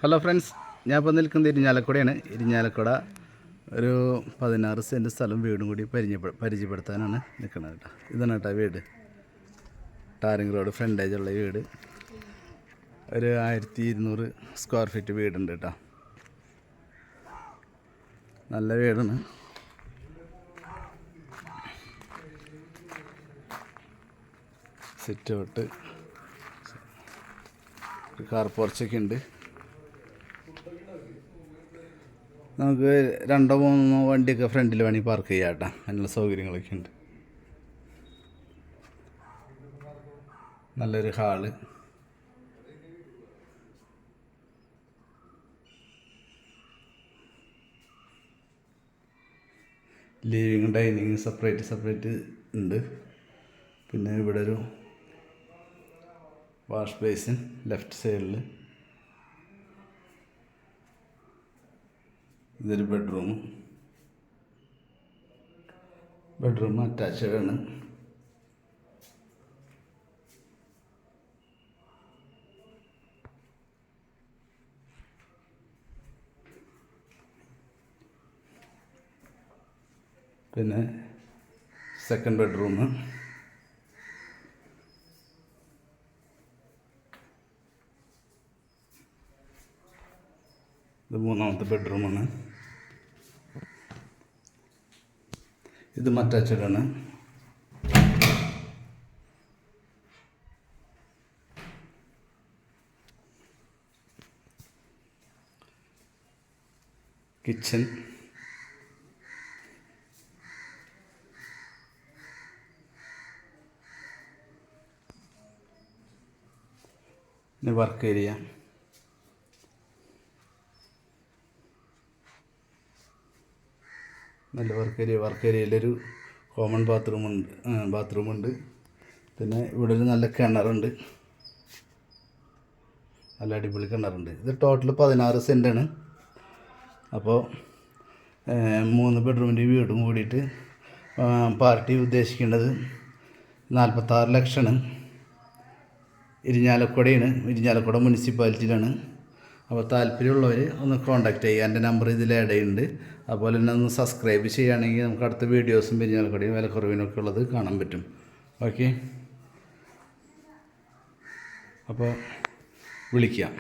Hello friends, ഞാൻ ഇപ്പോൾ നിൽക്കുന്നത് ഇരിഞ്ഞാലക്കുടയാണ്. ഇരിഞ്ഞാലക്കുട ഒരു 16 സെൻറ്റ് സ്ഥലം വീടും കൂടി പരിചയപ്പെടുത്താനാണ് നിൽക്കുന്നത് കേട്ടോ. ഇതാണ് കേട്ടോ വീട്. ടാറിങ് റോഡ് ഫ്രണ്ടേജുള്ള വീട്. ഒരു 1200 സ്ക്വയർ ഫീറ്റ് വീടുണ്ട് കേട്ടോ. നല്ല വീടാണ്. സിറ്റ് ഔട്ട്, ഒരു കാർ പോർച്ചൊക്കെ ഉണ്ട്. നമുക്ക് 2-3 വണ്ടിയൊക്കെ ഫ്രണ്ടിൽ വേണമെങ്കിൽ പാർക്ക് ചെയ്യാം കേട്ടോ. അതിനുള്ള സൗകര്യങ്ങളൊക്കെ ഉണ്ട്. നല്ലൊരു ഹാള്, ലിവിങ് ഡൈനിങ് സെപ്പറേറ്റ് ഉണ്ട്. പിന്നെ ഇവിടെ ഒരു വാഷ് ബേസിൻ ലെഫ്റ്റ് സൈഡിൽ. ഇതൊരു ബെഡ്റൂം അറ്റാച്ച്ഡ് ആണ്. പിന്നെ സെക്കൻഡ് ബെഡ്റൂം, ഇത് 3ാമത്തെ ബെഡ്റൂമാണ്. ഇത് അറ്റാച്ച്ഡ് ആണ്. കിച്ചൺ, പിന്നെ വർക്ക് ഏരിയ. നല്ല വർക്ക് ഏരിയയിലൊരു കോമൺ ബാത്റൂമുണ്ട്. പിന്നെ ഇവിടെ ഒരു നല്ല കിണറുണ്ട്, നല്ല അടിപൊളി കിണറുണ്ട്. ഇത് ടോട്ടൽ 16 സെൻറ്റാണ്. അപ്പോൾ 3 ബെഡ്റൂമിൻ്റെ വീടും കൂടിയിട്ട് പാർട്ടി ഉദ്ദേശിക്കേണ്ടത് 46 ലക്ഷമാണ്. ഇരിഞ്ഞാലക്കുട മുനിസിപ്പാലിറ്റിയിലാണ്. അപ്പോൾ താല്പര്യമുള്ളവർ ഒന്ന് കോൺടാക്റ്റ് ചെയ്യുക. എൻ്റെ നമ്പർ ഇതിൽ ആഡ് ചെയ്യുന്നുണ്ട്. അതുപോലെ തന്നെ ഒന്ന് സബ്സ്ക്രൈബ് ചെയ്യുകയാണെങ്കിൽ നമുക്ക് അടുത്ത വീഡിയോസും ഇരിഞ്ഞാലക്കുടയും വിലക്കുറവിനൊക്കെ ഉള്ളത് കാണാൻ പറ്റും. ഓക്കെ, അപ്പോൾ വിളിക്കാം.